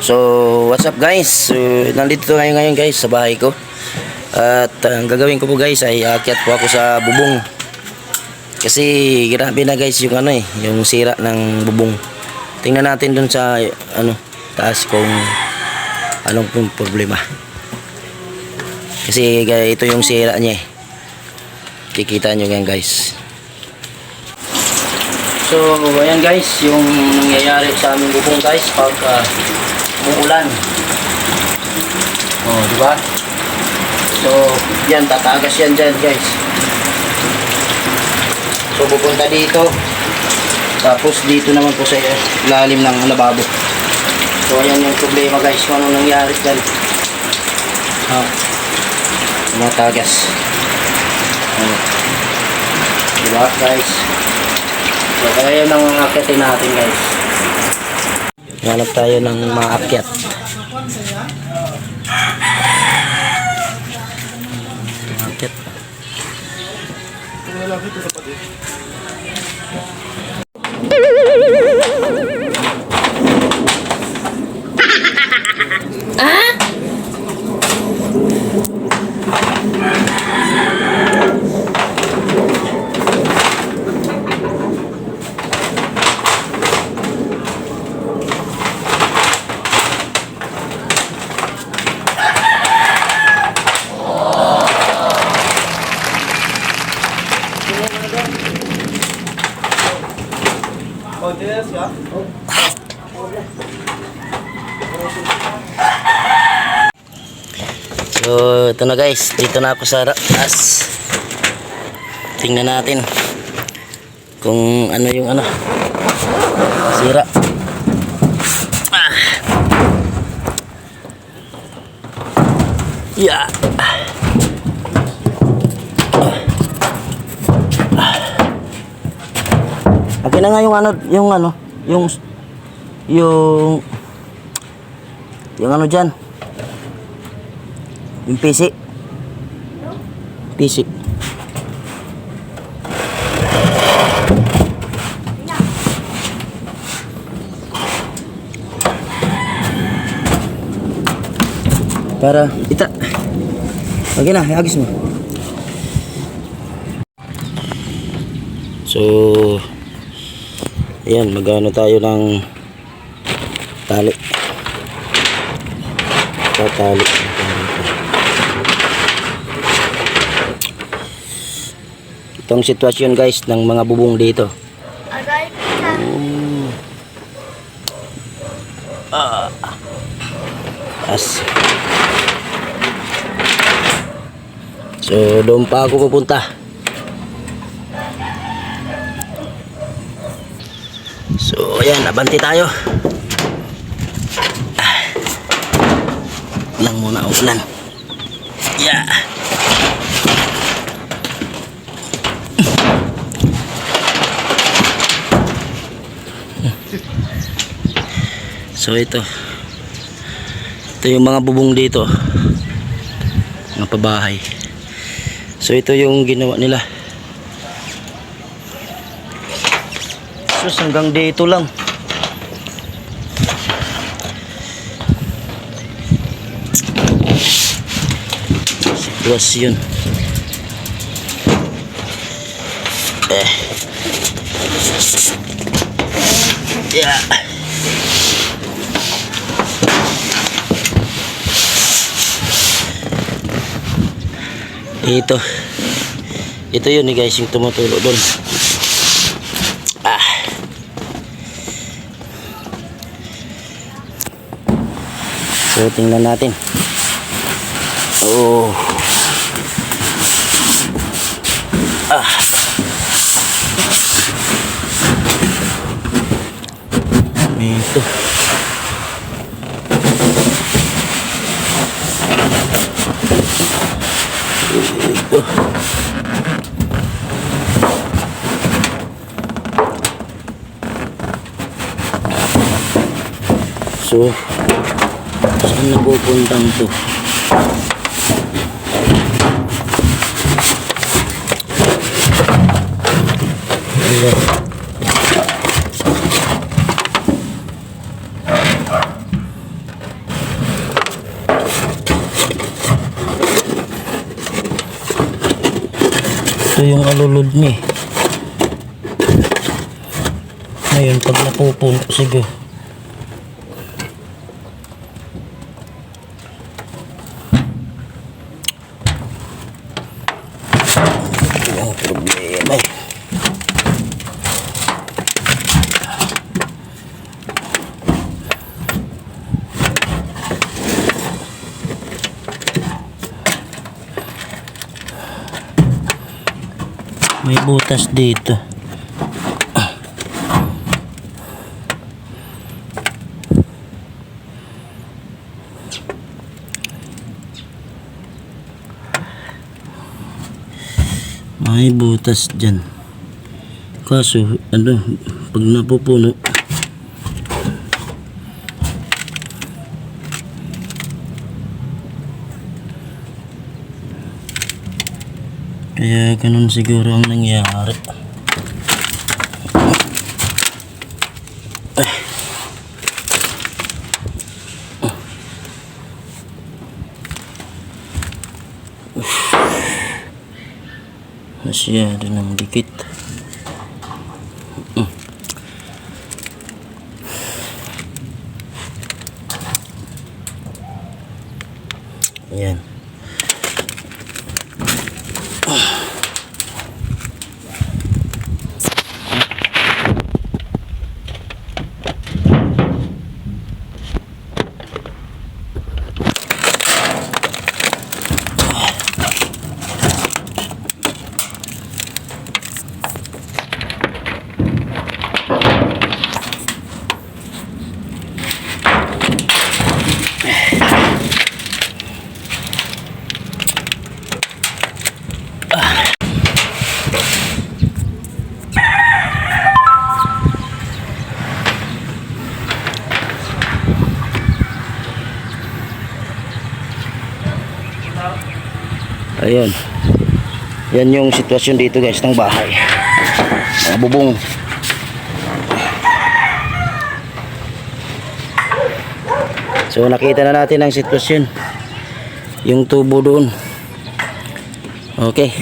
So what's up guys, so, nandito ngayon guys sa bahay ko. At ang gagawin ko po guys ay aakyat po ako sa bubong. Kasi grabe na guys yung yung sira ng bubong. Tingnan natin dun sa taas kung anong problema. Kasi ito yung sira niya eh. Kikita nyo yan guys. So ayan guys yung nangyayari sa aming bubong guys pag umuulan. Oh, diba? So yan, tatagas yan dyan guys. So pupunta dito. Tapos dito naman po sa ilalim ng lababo. So ayan yung problema guys kung anong nangyari dyan. Tumatagas. Diba guys? So kaya yun ang akyatin natin guys. Hanap tayo ng maakyat. Maakyat. So ito na guys, dito na ako sa taas. Tingnan natin kung ano yung sira. Yeah. Okay na nga yung dyan. Yung PC. Para ita. Okay na, hagis mo. So ayan, magano tayo ng tali. Tali. Itong sitwasyon guys ng mga bubong dito. So doon pa ako pupunta. So ayan, abanti tayo. Lang muna ang ulan. Yeah. So ito yung mga bubong dito, mga pabahay. So ito yung ginawa nila. So hanggang dito lang. Sitwasyon. Yeah. Ito yun guys, yung tumutulo doon. So tingnan natin. Ito. So saan napupuntang to? Ito yung alulod niya. Ngayon, pag napupuno, sige. Yung problema eh. May butas dito. May butas dyan. Kaso, pag napupuno, kaya ganun siguro ang nangyari. Masyado ng dikit. Ayan. Ayun. Yan yung sitwasyon dito guys ng bahay. Mga bubong. So nakita na natin ang sitwasyon. Yung tubo doon. Okay.